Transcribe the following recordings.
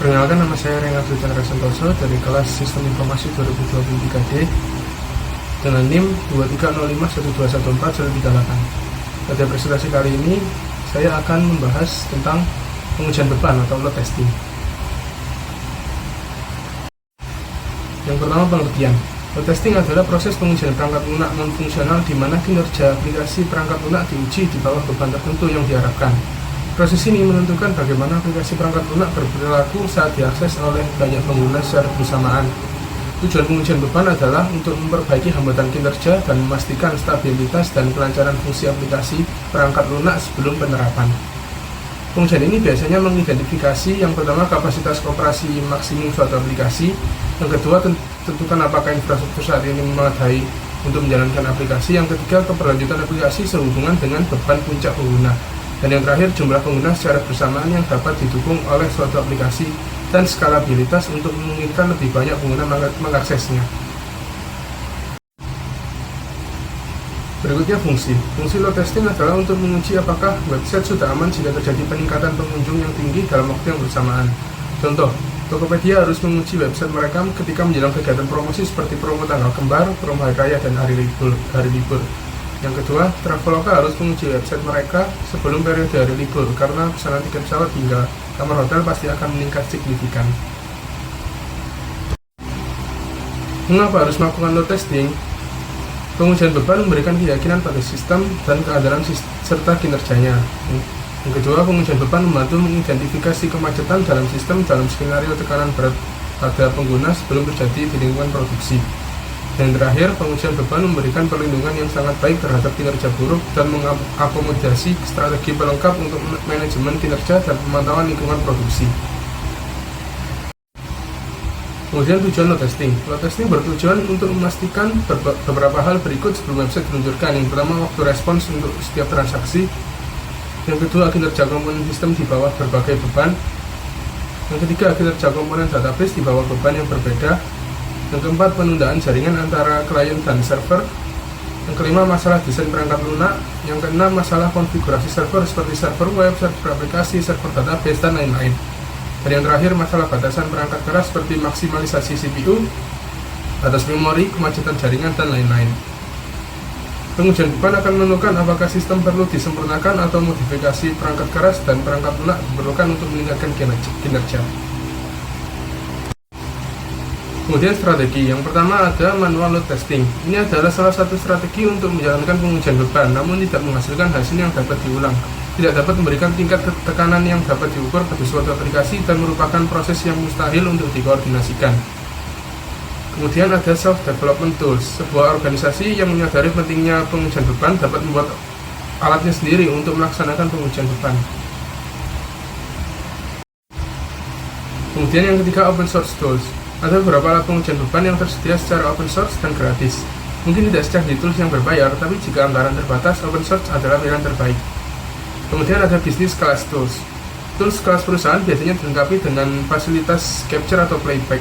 Perkenalkan, nama saya Renaldo Chandra Santoso dari kelas Sistem Informasi 2023D dengan NIM 23051214138. Pada presentasi kali ini, saya akan membahas tentang pengujian beban atau load testing. Yang pertama, pengertian. Load testing adalah proses pengujian perangkat lunak non-fungsional di mana kinerja aplikasi perangkat lunak diuji di bawah beban tertentu yang diharapkan. Proses ini menentukan bagaimana aplikasi perangkat lunak berperilaku saat diakses oleh banyak pengguna secara bersamaan. Tujuan pengujian beban adalah untuk memperbaiki hambatan kinerja dan memastikan stabilitas dan kelancaran fungsi aplikasi perangkat lunak sebelum penerapan. Pengujian ini biasanya mengidentifikasi yang pertama kapasitas operasi maksimum suatu aplikasi, yang kedua tentukan apakah infrastruktur saat ini memadai untuk menjalankan aplikasi, yang ketiga keberlanjutan aplikasi sehubungan dengan beban puncak pengguna, dan yang terakhir jumlah pengguna secara bersamaan yang dapat didukung oleh suatu aplikasi dan skalabilitas untuk memungkinkan lebih banyak pengguna mengaksesnya. Berikutnya fungsi. Fungsi load testing adalah untuk menguji apakah website sudah aman jika terjadi peningkatan pengunjung yang tinggi dalam waktu yang bersamaan. Contoh, Tokopedia harus menguji website mereka ketika menjelang kegiatan promosi seperti promo tanggal kembar, promo hari raya, dan hari libur. Yang kedua, Traveloka harus menguji website mereka sebelum periode hari libur karena pesanan tiket pesawat hingga kamar hotel pasti akan meningkat signifikan. Mengapa harus melakukan load testing? Pengujian beban memberikan keyakinan pada sistem dan keandalan serta kinerjanya. Yang kedua, pengujian beban membantu mengidentifikasi kemacetan dalam sistem dalam skenario tekanan berat pada pengguna sebelum terjadi di lingkungan produksi. Dan terakhir, pengujian beban memberikan perlindungan yang sangat baik terhadap kinerja buruk dan mengakomodasi strategi pelengkap untuk manajemen kinerja dan pemantauan lingkungan produksi. Kemudian tujuan load testing. Load testing bertujuan untuk memastikan beberapa hal berikut sebelum website diluncurkan. Yang pertama, waktu respons untuk setiap transaksi. Yang kedua, kinerja komponen sistem di bawah berbagai beban. Yang ketiga, kinerja komponen database di bawah beban yang berbeda. Yang keempat, penundaan jaringan antara klien dan server. Yang kelima, masalah desain perangkat lunak. Yang keenam, masalah konfigurasi server seperti server web, server aplikasi, server database, dan lain-lain. Dan yang terakhir, masalah batasan perangkat keras seperti maksimalisasi CPU, batas memori, kemacetan jaringan, dan lain-lain. Pengujian beban akan menentukan apakah sistem perlu disempurnakan atau modifikasi perangkat keras dan perangkat lunak diperlukan untuk meningkatkan kinerja. Kemudian strategi. Yang pertama ada manual load testing. Ini adalah salah satu strategi untuk menjalankan pengujian beban, namun tidak menghasilkan hasil yang dapat diulang. Tidak dapat memberikan tingkat tekanan yang dapat diukur pada suatu aplikasi dan merupakan proses yang mustahil untuk dikoordinasikan. Kemudian ada self-development tools. Sebuah organisasi yang menyadari pentingnya pengujian beban dapat membuat alatnya sendiri untuk melaksanakan pengujian beban. Kemudian yang ketiga, open source tools. Ada beberapa alat pengujian beban yang tersedia secara open source dan gratis. Mungkin tidak secanggih tools yang berbayar, tapi jika anggaran terbatas, open source adalah pilihan terbaik. Kemudian ada business class tools. Tools kelas perusahaan biasanya dilengkapi dengan fasilitas capture atau playback.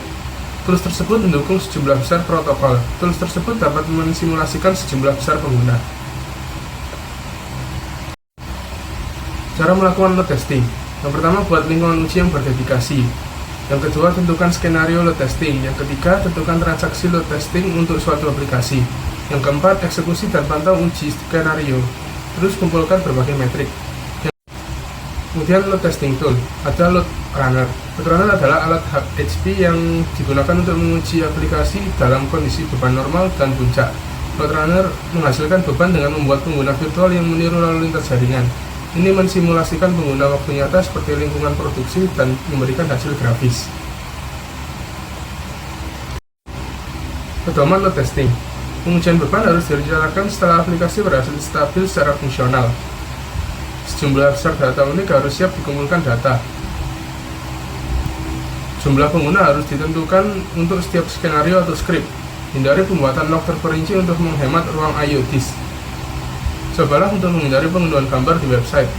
Tools tersebut mendukung sejumlah besar protokol. Tools tersebut dapat mensimulasikan sejumlah besar pengguna. Cara melakukan load testing. Yang pertama, buat lingkungan uji yang berdedikasi. Yang kedua, tentukan skenario load testing. Yang ketiga, tentukan transaksi load testing untuk suatu aplikasi. Yang keempat, eksekusi dan pantau uji skenario. Terus kumpulkan berbagai metrik. Kemudian load testing tool. Ada load runner. Load runner adalah alat HP yang digunakan untuk menguji aplikasi dalam kondisi beban normal dan puncak. Load runner menghasilkan beban dengan membuat pengguna virtual yang meniru lalu lintas jaringan. Ini mensimulasikan pengguna waktu nyata seperti lingkungan produksi dan memberikan hasil grafis. Pedoman load testing. Pengujian beban harus direncanakan setelah aplikasi berhasil stabil secara fungsional. Sejumlah besar data unik harus siap dikumpulkan data. Jumlah pengguna harus ditentukan untuk setiap skenario atau script. Hindari pembuatan log terperinci untuk menghemat ruang I/O disk. Cobalah untuk menghindari pengunduhan gambar di website.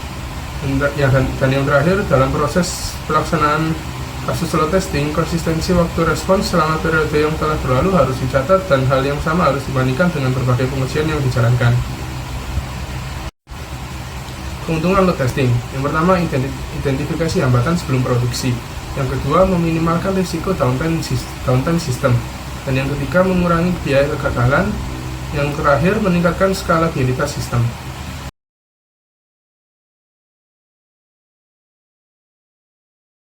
Dan yang terakhir, dalam proses pelaksanaan kasus load testing, konsistensi waktu respons selama periode yang telah berlalu harus dicatat dan hal yang sama harus dibandingkan dengan berbagai pengujian yang dijalankan. Keuntungan load testing. Yang pertama, identifikasi hambatan sebelum produksi. Yang kedua, meminimalkan risiko downtime sistem. Dan yang ketiga, mengurangi biaya kegagalan. Yang terakhir, meningkatkan skalabilitas sistem.